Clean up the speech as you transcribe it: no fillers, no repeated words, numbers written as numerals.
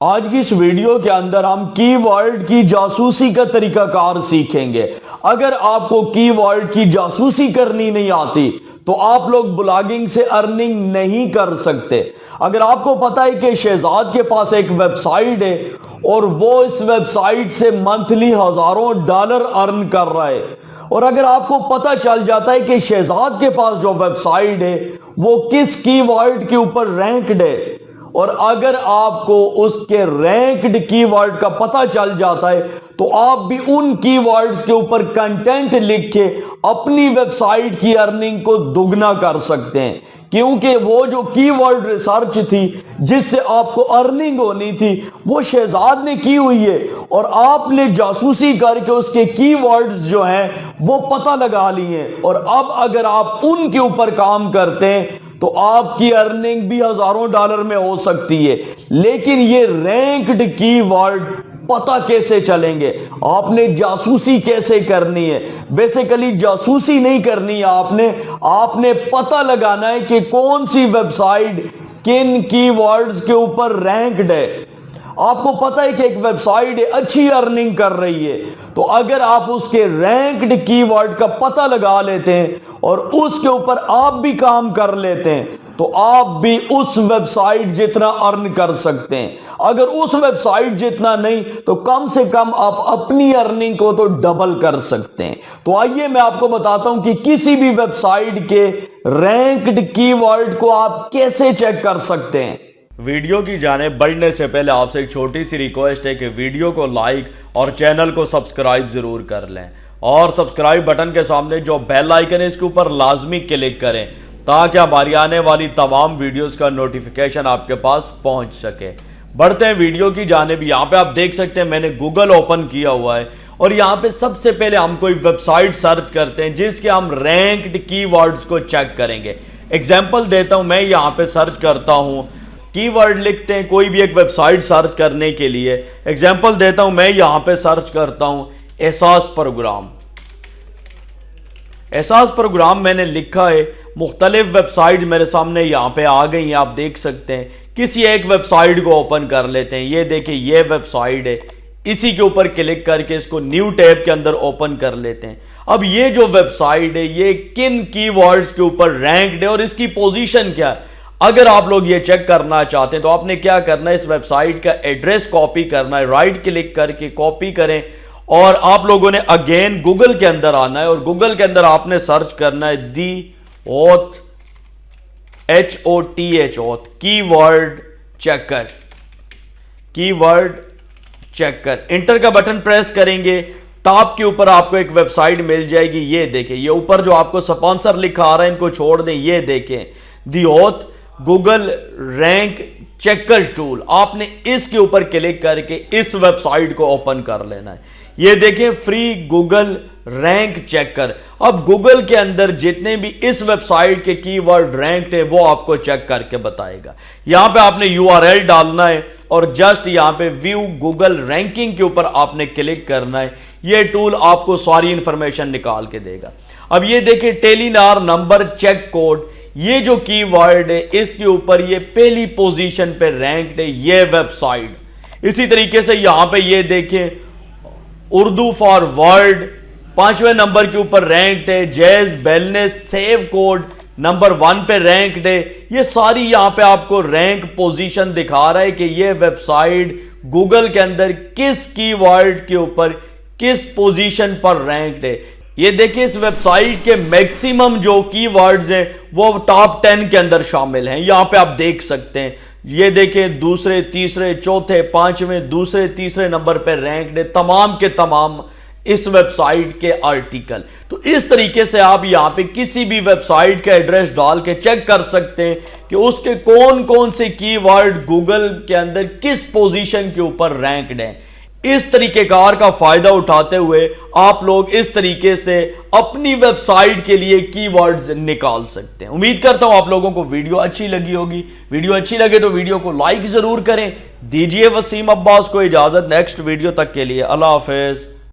आज की इस वीडियो के अंदर हम कीवर्ड की जासूसी का तरीकाकार सीखेंगे। अगर आपको कीवर्ड की जासूसी करनी नहीं आती तो आप लोग ब्लॉगिंग से अर्निंग नहीं कर सकते। अगर आपको पता है कि शहजाद के पास एक वेबसाइट है और वो इस वेबसाइट से मंथली हजारों डॉलर अर्न कर रहा है, और अगर आपको पता चल जाता है कि शहजाद के पास जो वेबसाइट है वो किस कीवर्ड के ऊपर रैंक्ड है, और अगर आपको उसके रैंक्ड कीवर्ड का पता चल जाता है तो आप भी उन कीवर्ड्स के ऊपर कंटेंट लिख के अपनी वेबसाइट की अर्निंग को दुगना कर सकते हैं। क्योंकि वो जो कीवर्ड रिसर्च थी जिससे आपको अर्निंग होनी थी वो शहजाद ने की हुई है, और आपने जासूसी करके उसके कीवर्ड्स जो हैं वो पता लगा लिए हैं। और अब अगर आप उनके ऊपर काम करते हैं तो आपकी अर्निंग भी हजारों डॉलर में हो सकती है। लेकिन ये रैंक्ड कीवर्ड पता कैसे चलेंगे, आपने जासूसी कैसे करनी है? बेसिकली जासूसी नहीं करनी है, आपने पता लगाना है कि कौन सी वेबसाइट किन कीवर्ड्स के ऊपर रैंक्ड है। आपको पता है कि एक वेबसाइट अच्छी अर्निंग कर रही है, तो अगर आप उसके रैंक्ड कीवर्ड का पता लगा लेते हैं और उसके ऊपर आप भी काम कर लेते हैं तो आप भी उस वेबसाइट जितना अर्न कर सकते हैं। अगर उस वेबसाइट जितना नहीं तो कम से कम आप अपनी अर्निंग को तो डबल कर सकते हैं। तो आइए मैं आपको बताता हूं कि किसी भी वेबसाइट के रैंक्ड कीवर्ड को आप कैसे चेक कर सकते हैं। वीडियो की जानिब बढ़ने से पहले आपसे एक छोटी सी रिक्वेस्ट है कि वीडियो को लाइक और चैनल को सब्सक्राइब जरूर कर लें, और सब्सक्राइब बटन के सामने जो बेल आइकन है इसके ऊपर लाजमी क्लिक करें ताकि हमारी आने वाली तमाम वीडियोस का नोटिफिकेशन आपके पास पहुंच सके। बढ़ते हैं वीडियो की जानिब। यहाँ पे आप देख सकते हैं मैंने गूगल ओपन किया हुआ है और यहाँ पे सबसे पहले हम कोई वेबसाइट सर्च करते हैं जिसके हम रैंक्ड कीवर्ड्स को चेक करेंगे। एग्जाम्पल देता हूँ, मैं यहाँ पे सर्च करता हूँ, कीवर्ड लिखते हैं कोई भी एक वेबसाइट सर्च करने के लिए। एग्जाम्पल देता हूं, मैं यहां पे सर्च करता हूं एहसास प्रोग्राम। एहसास प्रोग्राम मैंने लिखा है, मुख्तलिफ वेबसाइट मेरे सामने यहां पे आ गई हैं, आप देख सकते हैं। किसी एक वेबसाइट को ओपन कर लेते हैं। ये देखिए ये वेबसाइट है, इसी के ऊपर क्लिक करके इसको न्यू टैब के अंदर ओपन कर लेते हैं। अब ये जो वेबसाइट है ये किन कीवर्ड्स के ऊपर रैंक्ड है और इसकी पोजीशन क्या है, अगर आप लोग ये चेक करना चाहते हैं तो आपने क्या करना है, इस वेबसाइट का एड्रेस कॉपी करना है, राइट क्लिक करके कॉपी करें और आप लोगों ने अगेन गूगल के अंदर आना है और गूगल के अंदर आपने सर्च करना है the Hoth HOTH Hoth keyword checker. Keyword checker enter का बटन प्रेस करेंगे, टॉप के ऊपर आपको एक वेबसाइट मिल जाएगी। ये देखें, ये ऊपर जो आपको स्पॉन्सर लिखा आ रहा है इनको छोड़ दें। ये देखें the Hoth Google rank checker tool, आपने इसके ऊपर क्लिक करके इस वेबसाइट को ओपन कर लेना है। ये देखें फ्री गूगल रैंक चेकर। अब गूगल के अंदर जितने भी इस वेबसाइट के कीवर्ड रैंक्ड है वो आपको चेक करके बताएगा। यहां पे आपने URL डालना है और जस्ट यहां पे व्यू गूगल रैंकिंग के ऊपर आपने क्लिक करना है। ये टूल आपको सारी इंफॉर्मेशन निकाल के देगा। अब ये देखें टेलीनार नंबर चेक कोड, ये जो कीवर्ड है इसके ऊपर ये पहली पोजीशन पे रैंक्ड है ये वेबसाइट। इसी तरीके से यहां पे ये देखें उर्दू फॉर वर्ल्ड 5वें नंबर के ऊपर रैंक्ड है। Jazz wellness save code number 1 पे रैंक्ड है। ये सारी यहां पे आपको रैंक पोजीशन दिखा रहा है कि ये वेबसाइट गूगल के अंदर किस कीवर्ड के ऊपर किस पोजीशन पर रैंक्ड है। ये देखिए इस वेबसाइट के मैक्सिमम जो कीवर्ड्स हैं वो टॉप 10 के अंदर शामिल हैं। यहां पे आप देख सकते हैं, ये देखें दूसरे तीसरे चौथे पांचवें दूसरे तीसरे नंबर पे रैंक्ड है तमाम के तमाम इस वेबसाइट के आर्टिकल। तो इस तरीके से आप यहां पे किसी भी वेबसाइट का एड्रेस डाल के चेक कर सकते हैं कि उसके कौन कौन से कीवर्ड गूगल के अंदर किस पोजीशन के ऊपर रैंक्ड हैं। इस तरीकेकार का फायदा उठाते हुए आप लोग इस तरीके से अपनी वेबसाइट के लिए कीवर्ड्स निकाल सकते हैं। उम्मीद करता हूं आप लोगों को वीडियो अच्छी लगी होगी। वीडियो अच्छी लगे तो वीडियो को लाइक जरूर करें। दीजिए वसीम अब्बास को इजाजत, नेक्स्ट वीडियो तक के लिए अल्लाह हाफिज।